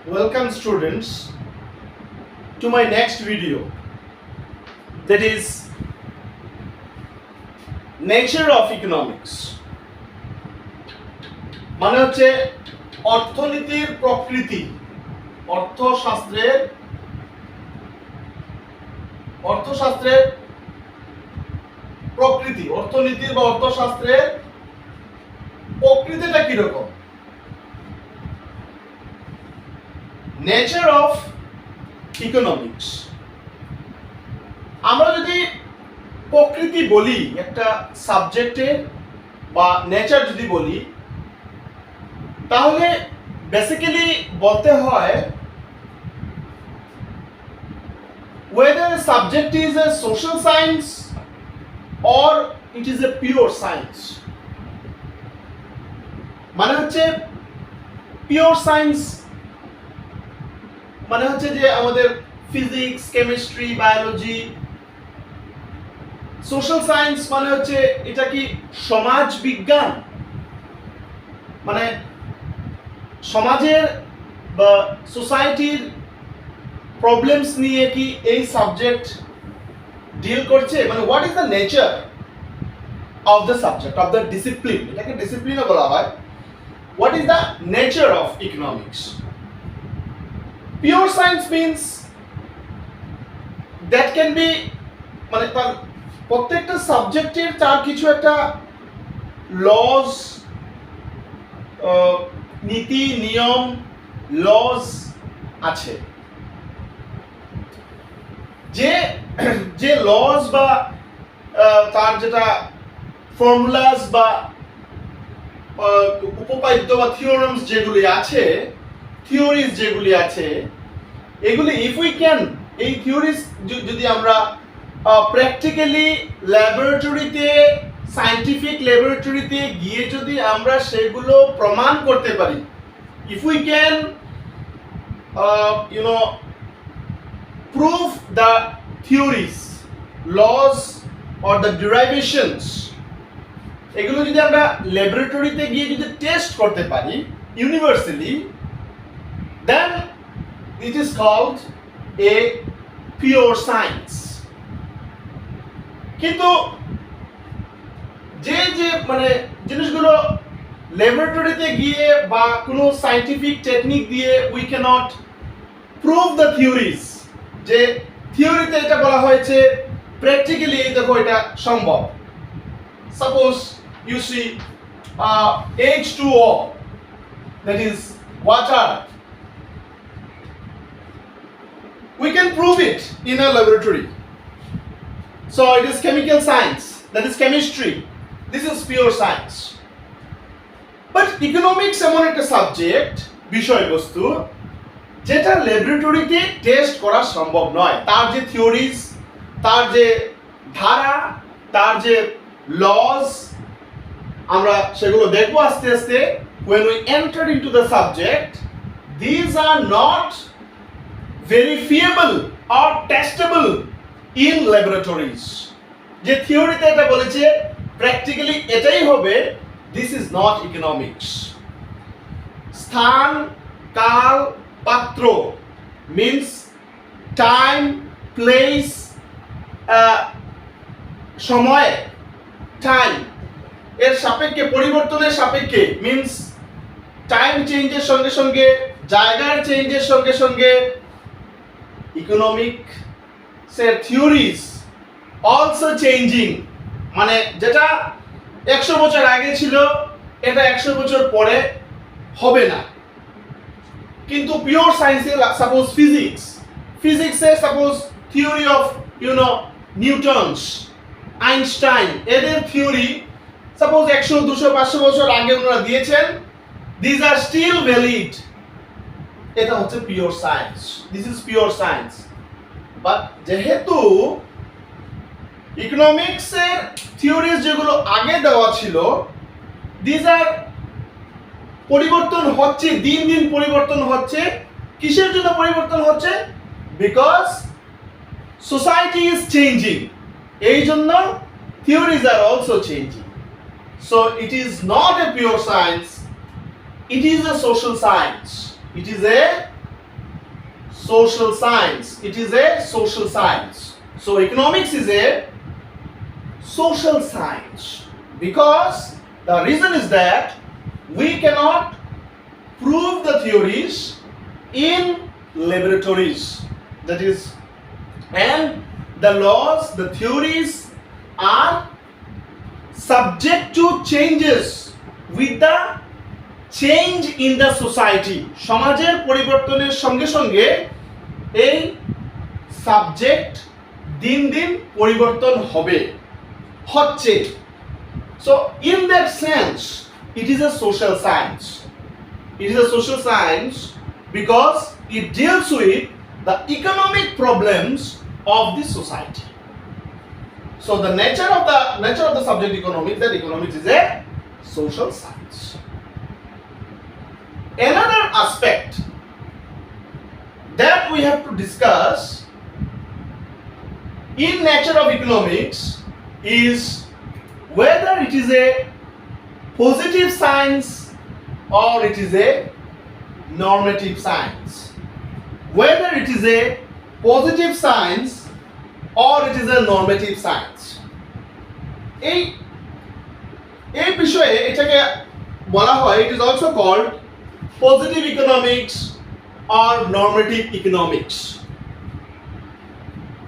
Welcome students to my next video, that is nature of economics. মানে হচ্ছে অর্থনীতির প্রকৃতি, অর্থশাস্ত্রের প্রকৃতি, অর্থনীতির বা অর্থশাস্ত্রের প্রকৃতিটা কিরকম। নেচার অফ ইকোনমিক্স, আমরা যদি প্রকৃতি বলি একটা সাবজেক্টের বা নেচার যদি বলি, তাহলে বেসিক্যালি বলতে হয় whether a subject is a social science or it is a pure science. মানে হচ্ছে পিওর সায়েন্স মানে হচ্ছে যে আমাদের physics, chemistry, biology. Social science মানে হচ্ছে এটা কি সমাজ বিজ্ঞান, মানে সমাজের বা সোসাইটির প্রবলেমস নিয়ে কি এই সাবজেক্ট ডিল করছে, মানে what is the nature of the subject of the discipline, এটাকে ডিসিপ্লিনও বলা হয়। What is the nature of economics? Pure science means that can be মানে তার প্রত্যেকটা সাবজেক্টের তার কিছু একটা লজ, নীতি নিয়ম, লজ আছে, যে যে লজ বা তার যেটা ফর্মুলাস বা উপপাদ্য বা থিওরামস যেগুলি আছে, থিওরিজ যেগুলি আছে, এগুলি ইফ উই ক্যান, এই থিওরিজ যদি আমরা প্র্যাকটিক্যালি ল্যাবরেটরিতে, সায়েন্টিফিক ল্যাবরেটরিতে গিয়ে যদি আমরা সেগুলো প্রমাণ করতে পারি, if we can prove the theories, laws or the derivations, এগুলো যদি আমরা ল্যাবরেটরিতে গিয়ে যদি টেস্ট করতে পারি universally, then it is called a pure science. কিন্তু যে মানে জিনিসগুলো ল্যাবরেটরিতে গিয়ে বা কোনো সায়েন্টিফিক টেকনিক দিয়ে we cannot prove the theories, যে থিওরিতে এটা বলা হয়েছে, প্র্যাকটিক্যালি দেখো এটা সম্ভব। Suppose you see H2O, that is water. We can prove it in a laboratory. So it is chemical science, that is chemistry. This is pure science. But economics এমন একটা subject, বিষয়বস্তু, যেটা ল্যাবরেটরিতে টেস্ট করা সম্ভব নয়। তার যে থিওরিজ, তার যে ধারা, তার যে লজ, আমরা সেগুলো দেখবো আস্তে আস্তে। when we enter into the subject, these are not verifiable or testable in laboratories. যে থিওরিতে এটা বলেছে প্র্যাকটিক্যালি এটাই হবে, this is not economics. স্থান, কাল, পাত্র means time, place, সময়, time এর সাপেক্ষে, পরিবর্তনের সাপেক্ষে means টাইম চেঞ্জের সঙ্গে সঙ্গে, জায়গার চেঞ্জের সঙ্গে সঙ্গে ইকোনমিক্সের থিওরিজ অলসো চেঞ্জিং। মানে যেটা 100 বছর আগে ছিল এটা 100 বছর পরে হবে না। কিন্তু পিওর সায়েন্সে সাপোজ ফিজিক্সে suppose theory of Newton's, Einstein, এদের থিওরি সাপোজ 100, 200, 500 বছর আগে ওনারা দিয়েছেন, these are still valid. এটা হচ্ছে pure science, this is pure science. But যেহেতু ইকোনমিক্সের থিওরিজ যেগুলো আগে দেওয়া ছিল, these are পরিবর্তন হচ্ছে, দিন দিন পরিবর্তন হচ্ছে। কিসের জন্য পরিবর্তন হচ্ছে? বিকজ সোসাইটি ইজ চেঞ্জিং, এই জন্য theories are also changing. So it is not a pure science, it is a social science, it is a social science. It is a social science. So economics is a social science because the reason is that we cannot prove the theories in laboratories. That is, and the laws, the theories are subject to changes with the change in the society. সমাজের পরিবর্তনের সঙ্গে সঙ্গে এই subject দিন দিন পরিবর্তন হবে, হচ্ছে। So in that sense it is a social science. It is a social science because it deals with the economic problems of the society. So the nature of the subject economics, that economics is a social science. Another aspect that we have to discuss in nature of economics is whether it is a positive science or it is a normative science. Whether it is a positive science or it is a normative science. এই বিষয়ে এটাকে বলা হয়, it is also called positive economics or normative economics.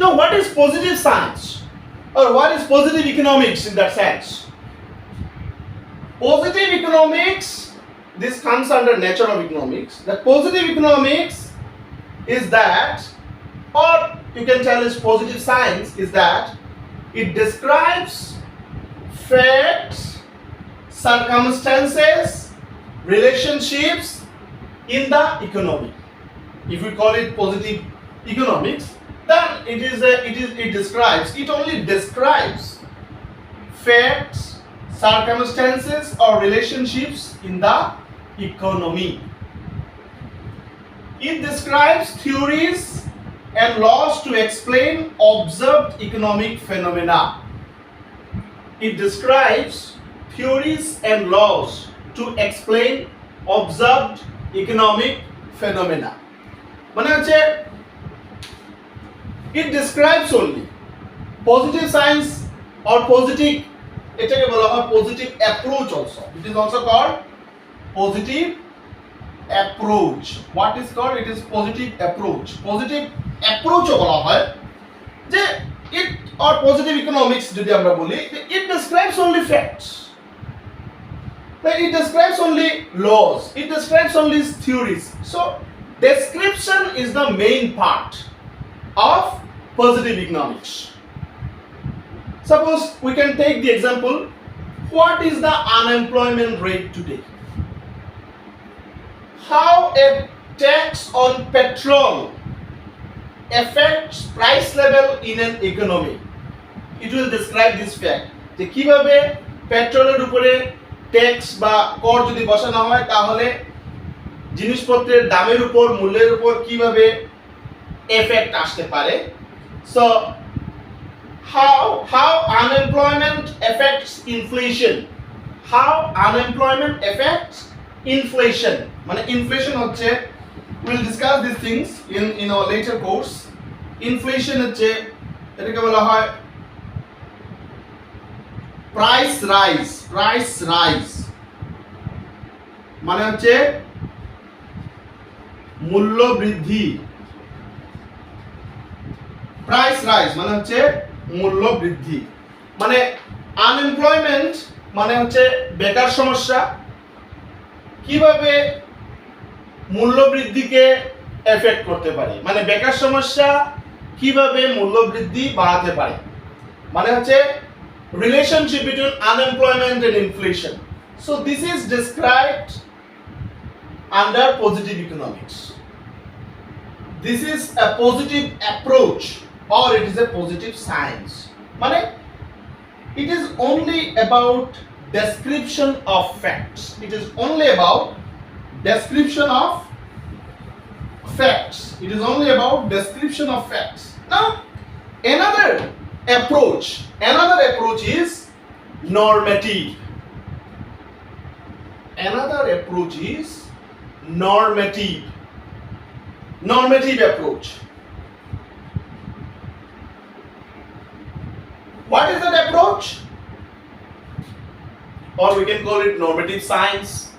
Now what is positive science or what is positive economics in that sense? Positive economics, this comes under nature of economics. The positive economics is that, or you can tell is positive science is that it describes facts, circumstances, relationships in the economy. If we call it positive economics, then it only describes facts, circumstances or relationships in the economy. It describes theories and laws to explain observed economic phenomena. It describes theories and laws to explain observed economic phenomena. মানে হচ্ছে it describes only positive science or positive, এটাকে বলা হয় positive approach also. It is also called positive approach. What is called? It is positive approach. Positive approach ও বলা হয় যে it or positive economics যদি আমরা বলি, it describes only facts. It describes only laws. It describes only theories. So description is the main part of positive economics. Suppose we can take the example, what is the unemployment rate today? How a tax on petrol affects price level in an economy? It will describe this fact. যে কিভাবে পেট্রোলের উপরে tax বা কর যদি বসানো হয় তাহলে জিনিসপত্রের দামের উপর, মূল্যের উপর কিভাবে এফেক্ট আসতে পারে। So how unemployment affects inflation? How unemployment affects inflation? মানে inflation হচ্ছে, we'll discuss these things in our later course. Inflation হচ্ছে এটাকে বলা হয় price rise মানে হচ্ছে মূল্য বৃদ্ধি। প্রাইস রাইজ মানে হচ্ছে মূল্য বৃদ্ধি। মানে আনএমপ্লয়মেন্ট মানে হচ্ছে বেকার সমস্যা, কিভাবে মূল্য বৃদ্ধিকে এফেক্ট করতে পারে, মানে বেকার সমস্যা কিভাবে মূল্য বৃদ্ধি বাড়াতে পারে, মানে হচ্ছে relationship between unemployment and inflation. So this is described under positive economics. This is a positive approach or it is a positive science. মানে it is only about description of facts. It is only about description of facts. It is only about description of facts. Now another approach is normative. Another approach is normative. normative approach. What is that approach? Or we can call it normative science,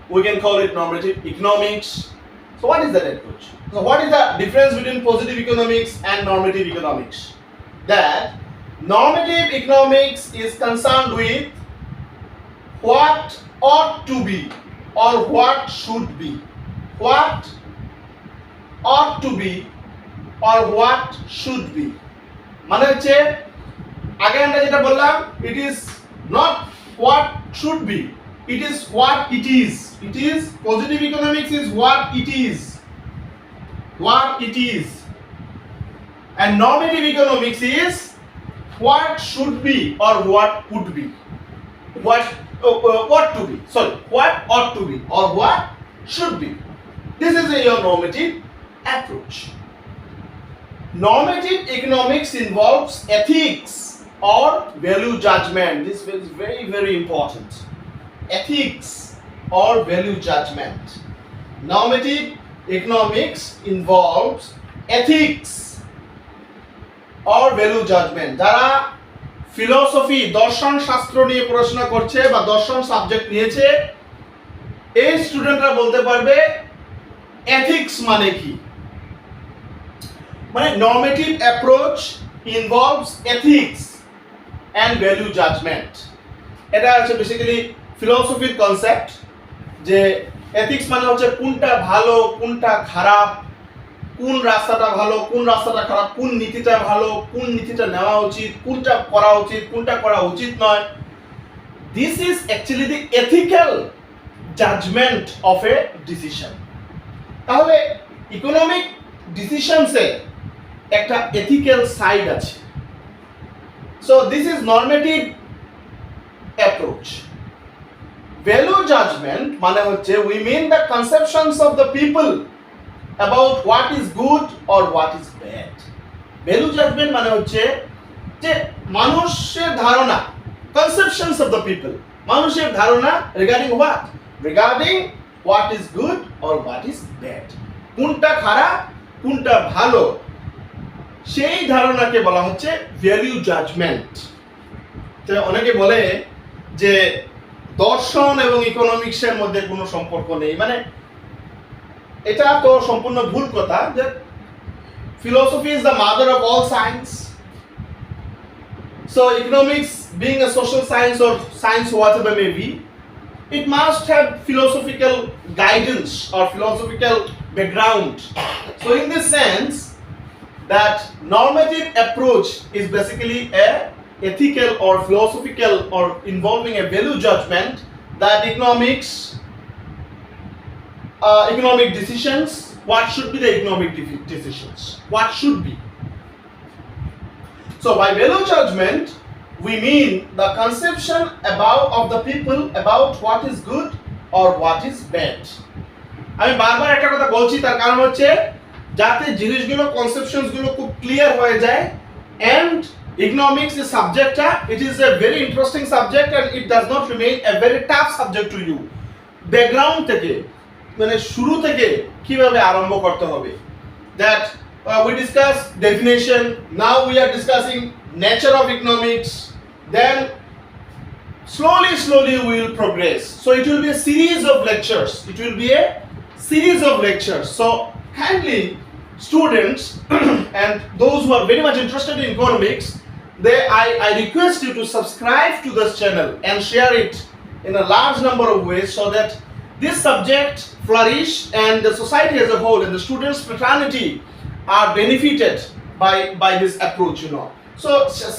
we can call it normative economics. So what is that approach? So what is the difference between positive economics and normative economics? That normative economics is concerned with what ought to be or what should be. What ought to be or what should be. মানে হচ্ছে আগে আমরা যেটা বললাম, it is not what should be, it is what it is. It is, positive economics is what it is. What it is. And normative economics is what should be or what could be. What to be. Sorry, what ought to be or what should be. This is your normative approach. Normative economics involves ethics or value judgment. This is very, very important. Ethics or value judgment. Normative economics involves ethics or value judgment. যারা philosophy, দর্শন শাস্ত্র নিয়ে পড়াশোনা করছে বা দর্শন subject নিয়েছে, এই স্টুডেন্টরা বলতে পারবে এথিক্স মানে কি। মানে normative approach involves ethics and value judgement. এটা হচ্ছে বেসিক্যালি ফিলোসফির কনসেপ্ট, যে এথিক্স মানে হচ্ছে কোনটা ভালো কোনটা খারাপ, কোন রাস্তাটা ভালো কোন রাস্তাটা খারাপ, কোন নীতিটা ভালো কোন নীতিটা নেওয়া উচিত, কোনটা করা উচিত কোনটা করা উচিত নয়। This is actually the ethical judgement of a decision. তাহলে ইকোনমিক ডিসিশনসে একটা এথিক্যাল সাইড আছে। So this is normative approach. Value judgement মানে হচ্ছে we mean the conceptions of the people about what is good or what is bad. Value judgment মানে হচ্ছে যে মানুষের ধারণা, conceptions of the people, মানুষের ধারণা regarding what? Regarding what is good or what is bad. কোনটা খারাপ কোনটা ভালো, সেই ধারণাকে বলা হচ্ছে ভ্যালু জাজমেন্ট। তো অনেকে বলে যে দর্শন এবং ইকোনমিক্সের মধ্যে কোনো সম্পর্ক নেই, মানে এটা তো সম্পূর্ণ ভুল কথা। যে philosophy is the mother of all science, so economics being a social science or science whatever may be, it must have philosophical guidance or philosophical background. So in this sense, that normative approach is basically a ethical or philosophical or involving a value judgment that economic decisions, what should be the economic decisions, what should be. So by value judgment we mean the conception of the people about what is good or what is bad. আমি বারবার একটা কথা বলছি, তার কারণ হচ্ছে যাতে জিনিসগুলো কনসেপশনস গুলো খুব ক্লিয়ার হয়ে যায়। and economics is subject, it is a very interesting subject and it does not remain a very tough subject to you. Background থেকে মানে শুরু থেকে কিভাবে আরম্ভ করতে হবে, that we discussed definition, now we are discussing nature of economics, then slowly we will progress. So it will be a series of lectures, so kindly students and those who are very much interested in economics, I request you to subscribe to this channel and share it in a large number of ways so that this subject flourish and the society as a whole and the students' fraternity are benefited by this approach, you know. So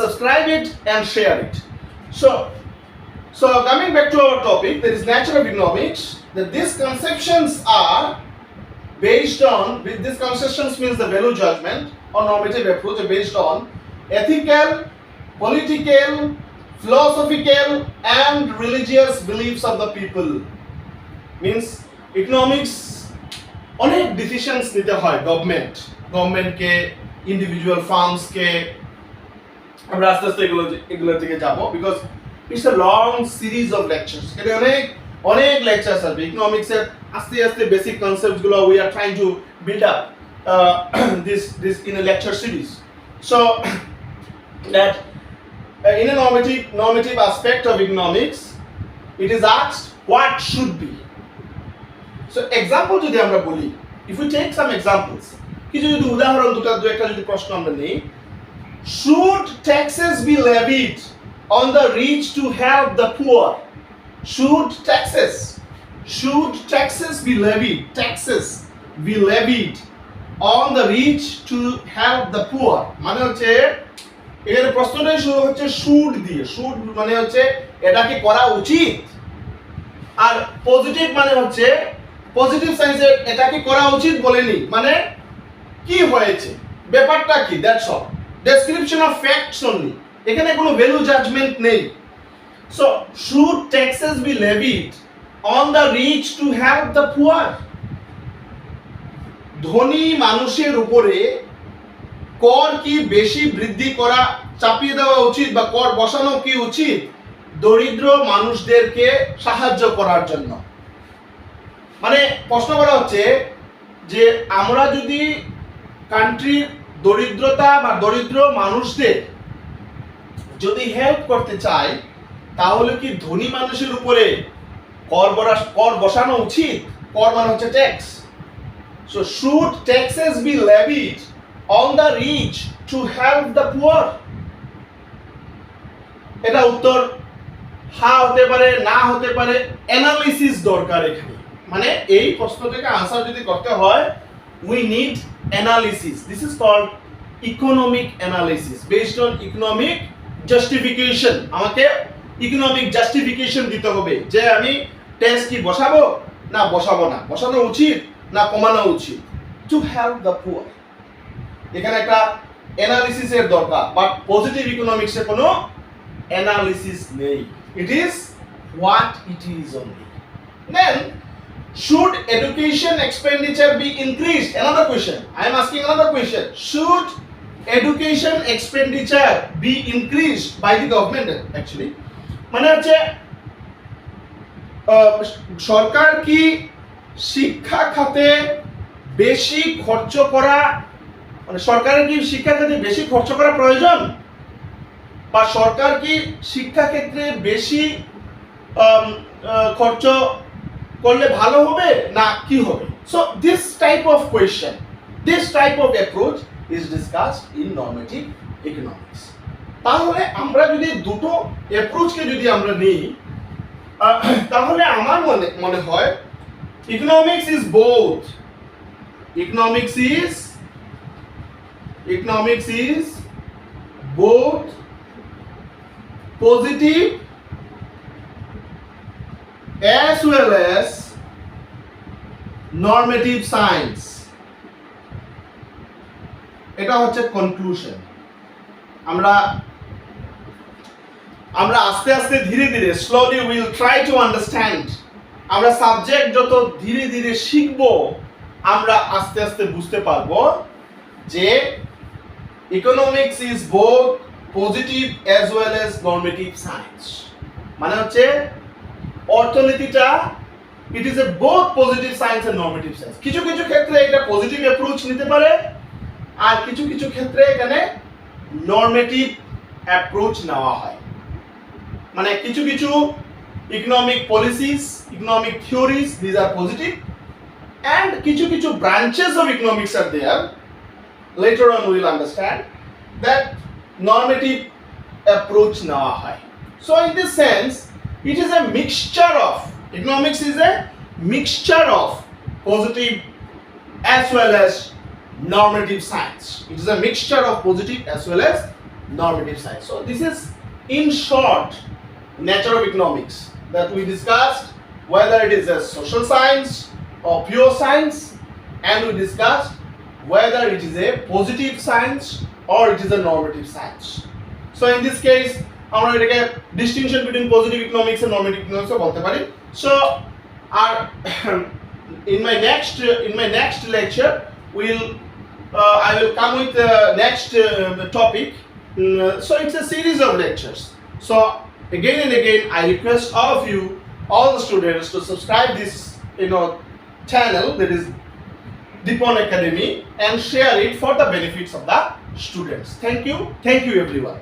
subscribe it and share it. So coming back to our topic, there is nature of economics, that these conceptions are based on, these conceptions means the value judgment or normative approach are based on ethical, political, philosophical and religious beliefs of the people. Means economics অনেক decisions নিতে হয় গভর্নমেন্টকে, individual ফার্মসকে। আমরা আস্তে আস্তে এগুলোর দিকে যাবো, because it's a long series of lectures. এটা অনেক লেকচার্স আসবে ইকোনমিক্সের। আস্তে আস্তে বেসিক কনসেপ্টস গুলো we are trying to build up this in a lecture series. So that in a normative aspect of economics, it is asked what should be. So example যদি আমরা বলি, if we take some examples, কিছু যদি উদাহরণ দু একটা যদি প্রশ্ন আমরা নেই, should taxes be levied on the rich to help the poor? Should taxes be levied on the rich to help the poor? মানে হচ্ছে এখানে প্রশ্নটাই শুরু হচ্ছে শুড দিয়ে। শুড মানে হচ্ছে এটা কি করা উচিত, আর পজিটিভ মানে হচ্ছে পজিটিভ সাইন্সে এটা কি করা উচিত বলেনি, মানে কি হয়েছে, ব্যাপারটা কি, that's all, description of facts only, এখানে কোনো ভ্যালু জাজমেন্ট নেই। So should taxes be levied on the rich to help the poor? ধনী মানুষের উপরে কর কি বেশি বৃদ্ধি করা, চাপিয়ে দেওয়া উচিত বা কর বসানো কি উচিত দরিদ্র মানুষদেরকে সাহায্য করার জন্য? মানে প্রশ্ন করা হচ্ছে যে আমরা যদি কান্ট্রির দরিদ্রতা বা দরিদ্র মানুষদের যদি হেল্প করতে চাই, তাহলে কি ধনী মানুষের উপরে কর বসানো উচিত? কর মানে হচ্ছে tax. So should taxes be levied on the rich to help the poor? এটা উত্তর হ্যাঁ হতে পারে, না হতে পারে, অ্যানালিসিস দরকার এখানে। মানে এই প্রশ্নটাকে আনসার যদি করতে হয়, we need analysis. This is called economic analysis based on economic justification. আমাকে ইকোনমিক জাস্টিফিকেশন দিতে হবে যে আমি ট্যাক্স কি বসাবো না বসাবো না, বসানো উচিত না কমানো উচিত, to help the poor. এখানে একটা অ্যানালিসিসের দরকার, বাট পজিটিভ ইকোনমিক্সে কোনো অ্যানালিসিস নেই। It is what it is only. Then should education expenditure be increased? Another question. I am asking another question. Should education expenditure be increased by the government actually? মানে হচ্ছে সরকার কি শিক্ষা খাতে বেশি খরচ করা, মানে সরকারের কি শিক্ষা ক্ষেত্রে বেশি খরচ করা প্রয়োজন, বা সরকার কি শিক্ষা ক্ষেত্রে বেশি খরচ করলে ভালো হবে না কি হবে? So this type of question, this type of approach is discussed in normative economics. তাহলে আমরা যদি দুটো অ্যাপ্রোচকে যদি আমরা নিই, তাহলে আমার মনে হয় economics is both, economics is both positive as well as normative science. এটা হচ্ছে কনক্লুশন। আমরা আস্তে আস্তে ধীরে ধীরে slowly will try to understand, আমরা সাবজেক্ট যত ধীরে ধীরে শিখব, আমরা আস্তে আস্তে বুঝতে পারবো যে economics is both positive as well as normative science. মানে হচ্ছে অর্থনীতিটা it is a both positive science and normative science. কিছু কিছু ক্ষেত্রে এটা পজিটিভ অ্যাপ্রোচ নিতে পারে, আর কিছু কিছু ক্ষেত্রে এখানে নরমেটিভ অ্যাপ্রোচ নেওয়া হয়। মানে কিছু কিছু economic policies, economic theories, these are positive, and কিছু branches of economics are there. Later on we will understand that normative approach newa hoy. So in this sense it is a mixture of, economics is a mixture of positive as well as normative science. It is a mixture of positive as well as normative science. So this is in short nature of economics that we discussed, whether it is a social science or pure science, and we discussed whether it is a positive science or it is a normative science. So in this case আমরা এটাকে distinction between positive economics and normative economics বলতে পারি। So in my next lecture I will come with the next topic. So it's a series of lectures. So again and again I request all of you, all the students, to subscribe this channel, that is Dipon Academy and share it for the benefits of the students. Thank you everyone.